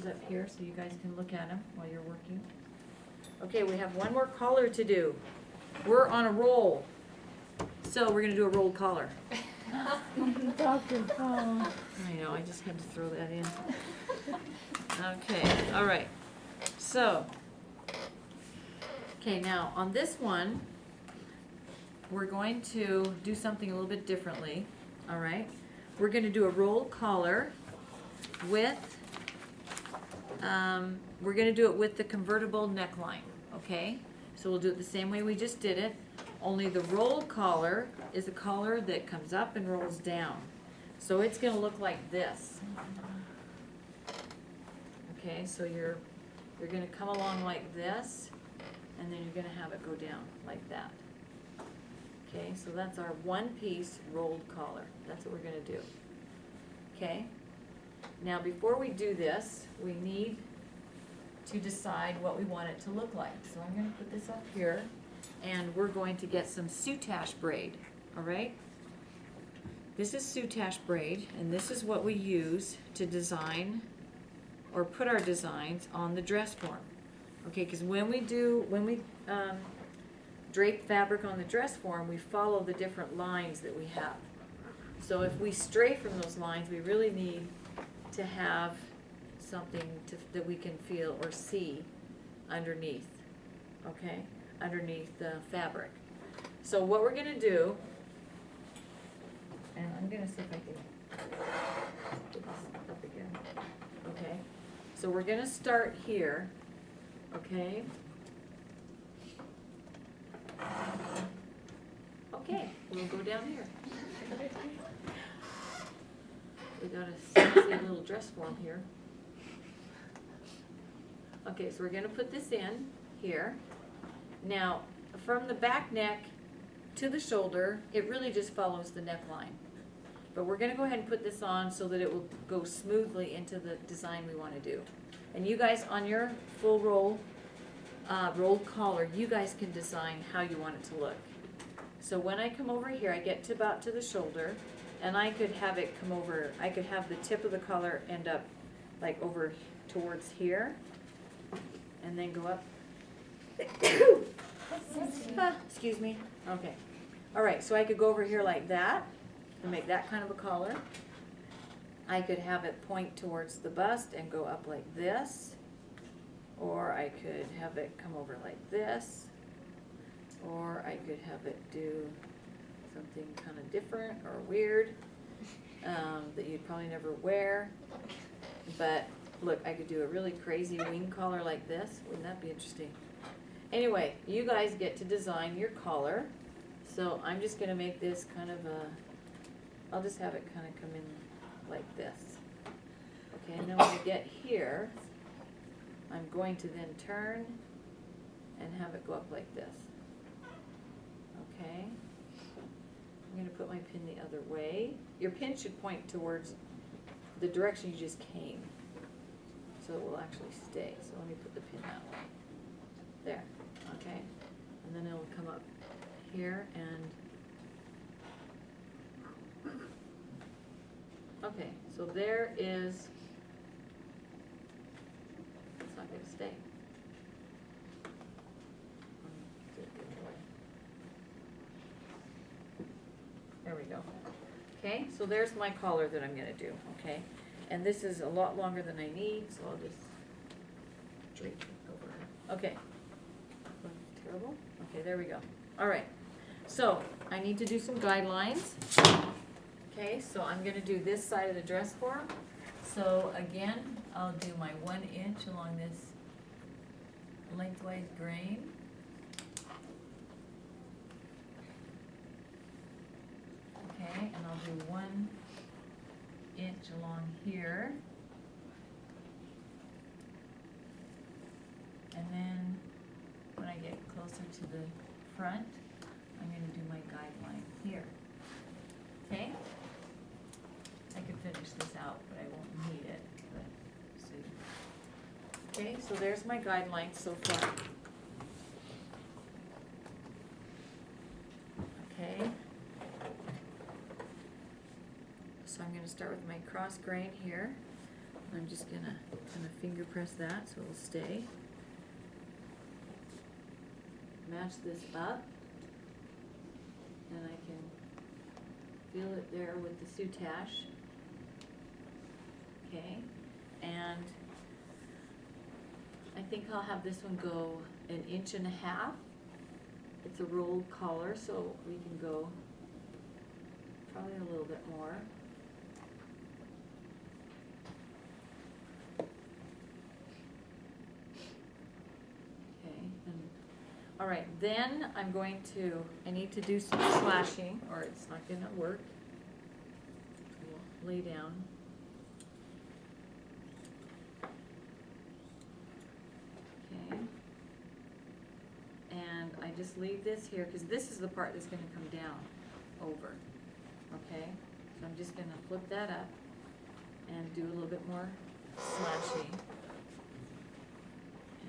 Up here so you guys can look at them while you're working. Okay, we have one more collar to do. We're on a roll. So we're gonna do a rolled collar. Dr. Paul. I know, I just had to throw that in. Okay, all right. So, okay, now on this one, we're going to do something a little bit differently. All right, we're going to do a rolled collar with. We're going to do it with the convertible neckline. Okay, so we'll do it the same way we just did it. Only the rolled collar is a collar that comes up and rolls down. So it's going to look like this. Okay, so you're going to come along like this, and then you're going to have it go down like that. Okay, so that's our one-piece rolled collar. That's what we're going to do. Okay, now before we do this, we need to decide what we want it to look like. So I'm going to put this up here, and we're going to get some soutache braid. All right? This is soutache braid, and this is what we use to design or put our designs on the dress form. Okay, because when we drape fabric on the dress form, we follow the different lines that we have. So if we stray from those lines, we really need to have something that we can feel or see underneath, okay, underneath the fabric. So what we're going to do, and I'm going to see if I can put this up again, okay, so we're going to start here, okay. Okay, we'll go down here. We got a sexy little dress form here. Okay, so we're going to put this in here. Now, from the back neck to the shoulder, it really just follows the neckline. But we're going to go ahead and put this on so that it will go smoothly into the design we want to do. And you guys, on your full rolled collar, you guys can design how you want it to look. So when I come over here, I get to about to the shoulder, and I could have it come over, I could have the tip of the collar end up like over towards here, and then go up. Excuse me. Okay. All right, so I could go over here like that and make that kind of a collar. I could have it point towards the bust and go up like this, or I could have it come over like this, or I could have it do something kind of different or weird that you'd probably never wear. But look, I could do a really crazy wing collar like this. Wouldn't that be interesting? Anyway, you guys get to design your collar. So I'm just going to make this kind of a, I'll just have it kind of come in like this. Okay, and then when I get here, I'm going to then turn and have it go up like this. Okay, I'm going to put my pin the other way. Your pin should point towards the direction you just came, so it will actually stay. So let me put the pin that way. There, okay, and then it'll come up here and, okay, so there is, it's not going to stay. There we go. Okay, so there's my collar that I'm going to do, okay? And this is a lot longer than I need, so I'll just drape it over her. Okay. Terrible? Okay, there we go. All right. So, I need to do some guidelines. Okay, so I'm going to do this side of the dress form. So, again, I'll do my 1 inch along this lengthwise grain. Okay, and I'll do 1 inch along here. And then when I get closer to the front, I'm going to do my guideline here. Okay? I can finish this out, but I won't need it. But see. Okay, so there's my guideline so far. Okay. So I'm going to start with my cross grain here. I'm just gonna kind of finger press that so it'll stay. Match this up, and I can feel it there with the soutache. Okay, and I think I'll have this one go 1.5 inches. It's a rolled collar, so we can go probably a little bit more. Okay, and all right, then I'm going to, I need to do some slashing or it's not gonna work. We'll lay down. Okay. And I just leave this here because this is the part that's gonna come down over. Okay, so I'm just gonna flip that up and do a little bit more slashing.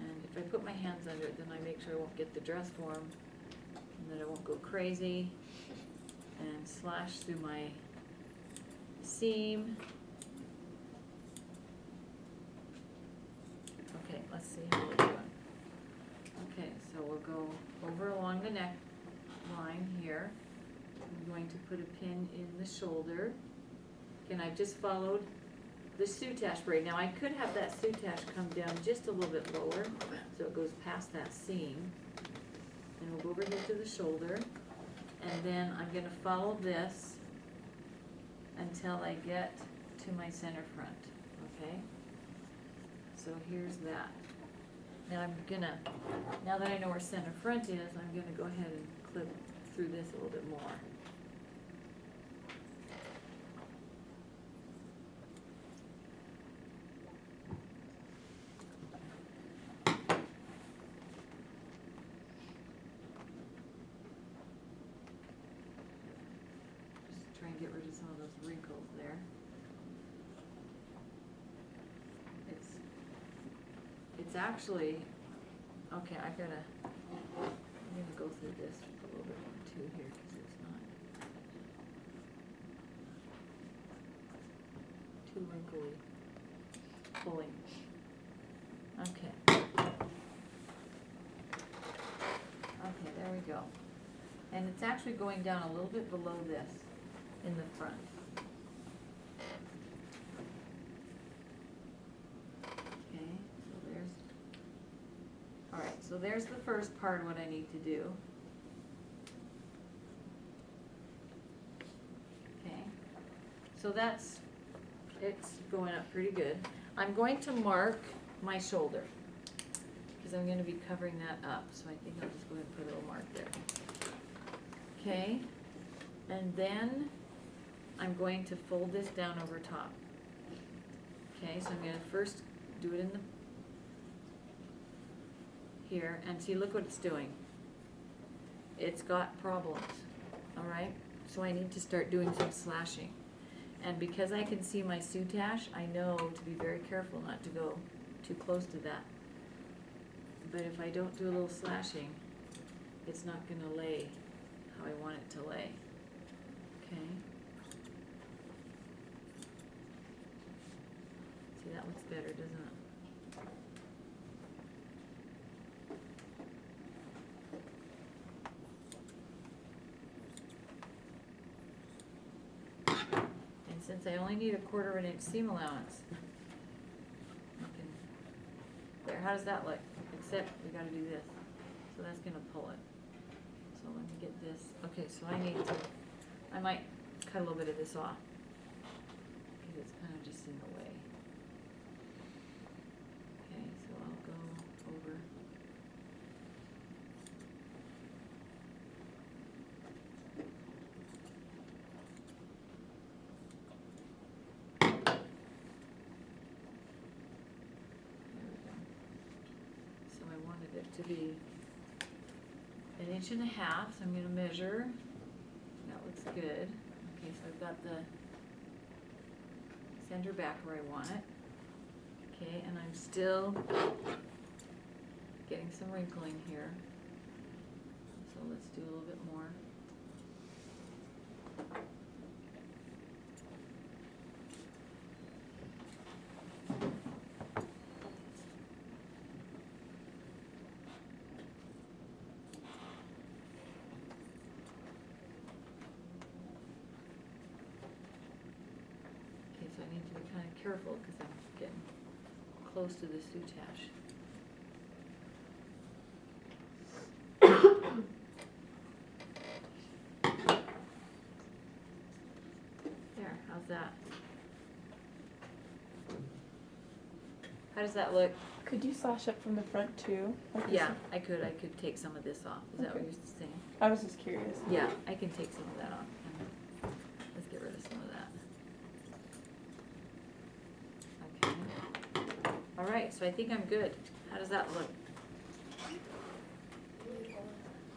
And if I put my hands under it, then I make sure I won't get the dress form and that I won't go crazy. And slash through my seam. Okay, let's see how we're doing. Okay, so we'll go over along the neck line here. I'm going to put a pin in the shoulder. And I've just followed the soutache braid. Now I could have that soutache come down just a little bit lower so it goes past that seam. And we'll go over here to the shoulder. And then I'm going to follow this until I get to my center front. Okay? So here's that. Now I'm gonna, now that I know where center front is, I'm gonna go ahead and clip through this a little bit more. Just try and get rid of some of those wrinkles there. It's actually, okay, I'm gonna go through this a little bit more too here because it's not too wrinkly pulling. Okay. Okay, there we go. And it's actually going down a little bit below this in the front. So there's the first part, what I need to do. Okay, so it's going up pretty good. I'm going to mark my shoulder because I'm going to be covering that up. So I think I'll just go ahead and put a little mark there. Okay, and then I'm going to fold this down over top. Okay, so I'm going to first do it in the here, and see, look what it's doing. It's got problems, all right? So I need to start doing some slashing. And because I can see my soutache, I know to be very careful not to go too close to that. But if I don't do a little slashing, it's not gonna lay how I want it to lay, okay? See, that looks better, doesn't it? Since I only need 1/4 inch seam allowance. There, how does that look? Except we gotta do this. So that's gonna pull it. So let me get this. Okay, so I might cut a little bit of this off. Because it's kind of just in the way. Okay, so I'll go over. To be 1.5 inches, so I'm going to measure. That looks good. Okay, so I've got the center back where I want it. Okay, and I'm still getting some wrinkling here. So let's do a little bit more. careful because I'm getting close to the soutache. There, how's that? How does that look? Could you slash up from the front too? Like this Yeah, one? I could take some of this off. Is that what Okay. you're saying? I was just curious. Yeah, I can take some of that off. Let's get rid of some of that. Okay. All right, so I think I'm good. How does that look?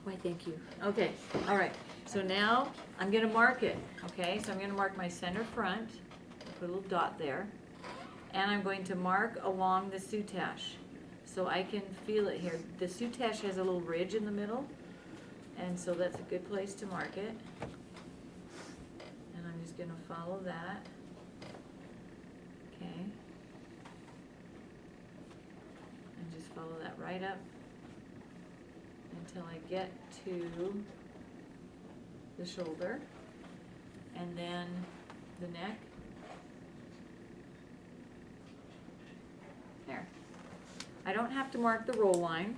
Why, thank you. Okay, all right. So now I'm gonna mark it, okay? So I'm gonna mark my center front, put a little dot there. And I'm going to mark along the soutache. So I can feel it here. The soutache has a little ridge in the middle. And so that's a good place to mark it. And I'm just gonna follow that. Okay. And just follow that right up until I get to the shoulder. And then the neck. There. I don't have to mark the roll line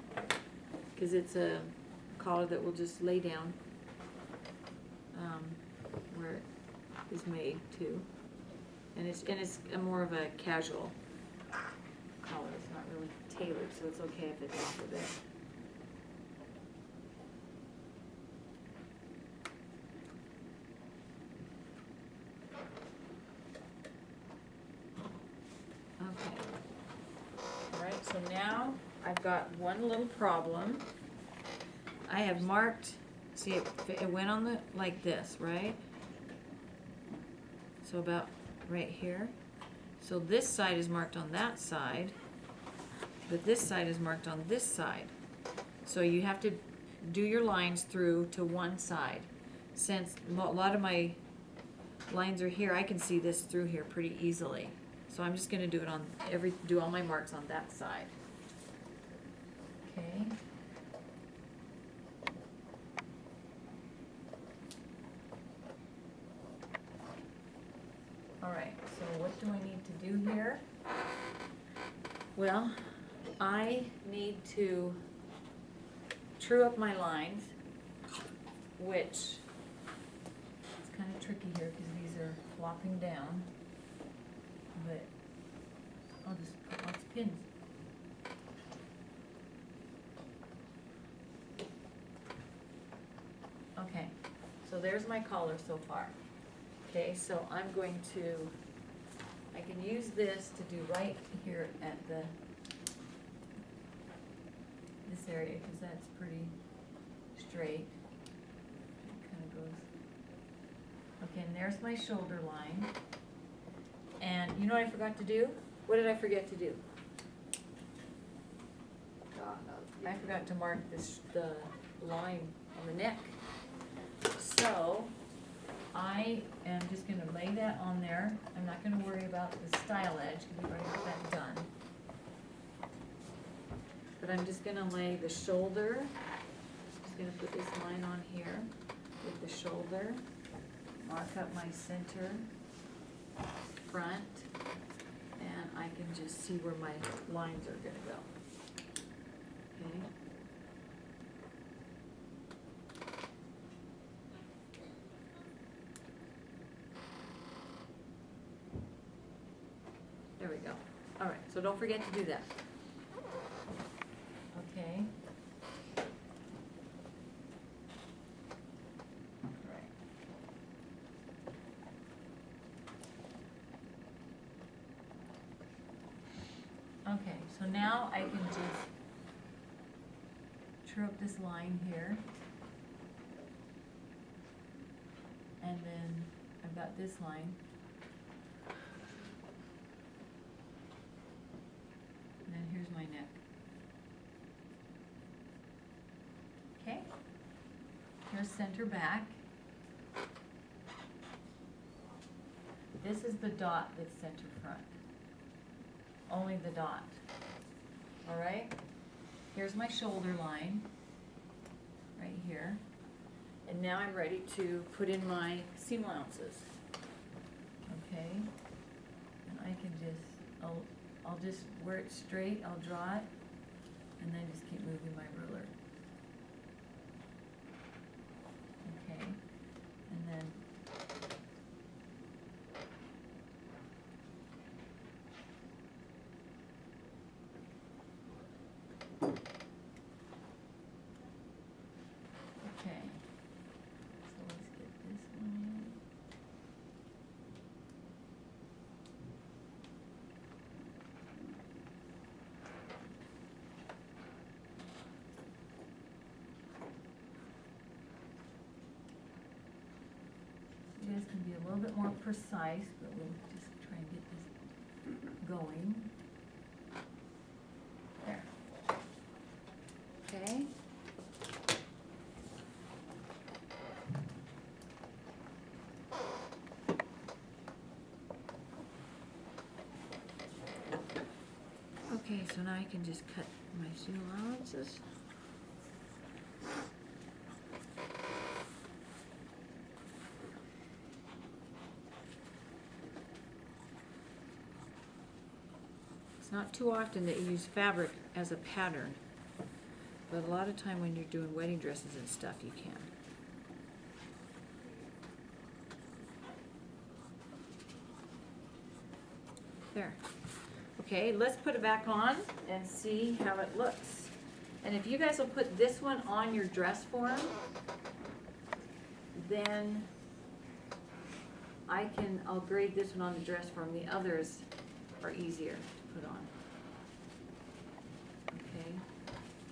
because it's a collar that will just lay down where it is made too, and it's a more of a casual collar. It's not really tailored, so it's okay if it's off a bit. Okay. All right, so now I've got one little problem. I have marked, see, it went on the, like this, right? So about right here. So this side is marked on that side, but this side is marked on this side. So you have to do your lines through to one side. Since a lot of my lines are here, I can see this through here pretty easily. So I'm just gonna do it on do all my marks on that side. Okay. All right, so what do I need to do here? Well, I need to true up my lines, which is kind of tricky here because these are flopping down, but I'll just put lots of pins. Okay, so there's my collar so far. Okay, so I'm going to, I can use this to do right here at this area, because that's pretty straight. It kind of goes, okay, and there's my shoulder line. And you know what I forgot to do? What did I forget to do? I forgot to mark the line on the neck. So I am just going to lay that on there. I'm not going to worry about the style edge because we've already got that done. But I'm just going to lay the shoulder. Just going to put this line on here with the shoulder. Mark up my center, front, and I can just see where my lines are going to go. Okay. There we go. All right, so don't forget to do that. Okay. All right. Okay, so now I can just true up this line here. And then I've got this line. And then here's my neck. Okay, here's center back. This is the dot that's center front. Only the dot. All right, here's my shoulder line, right here. And now I'm ready to put in my seam allowances. Okay, and I can just, I'll just, where it's straight, I'll draw it, and then just keep moving my ruler. Okay, and then okay, so let's get this one in. You guys can be a little bit more precise, but we'll just try and get this going. There. Okay. Okay, so now I can just cut my seam allowances. It's not too often that you use fabric as a pattern, but a lot of time when you're doing wedding dresses and stuff, you can. There. Okay, let's put it back on and see how it looks. And if you guys will put this one on your dress form, then I'll grade this one on the dress form. The others are easier to put on. Okay,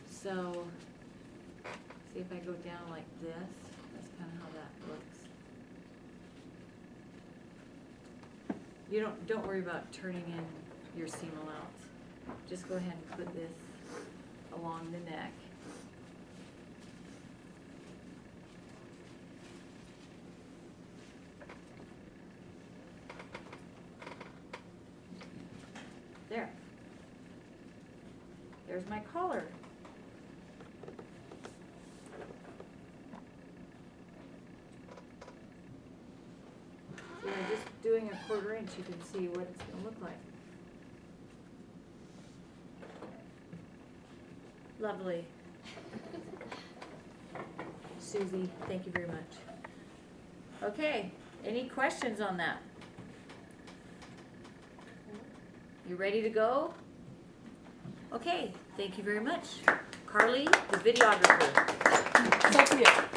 so see if I go down like this, that's kind of how that looks. You don't worry about turning in your seam allowance. Just go ahead and put this along the neck. There. There's my collar. So just doing a 1/4 inch, you can see what it's going to look like. Lovely. Susie, thank you very much. Okay, any questions on that? You ready to go? Okay, thank you very much. Carly, the videographer. Sophia.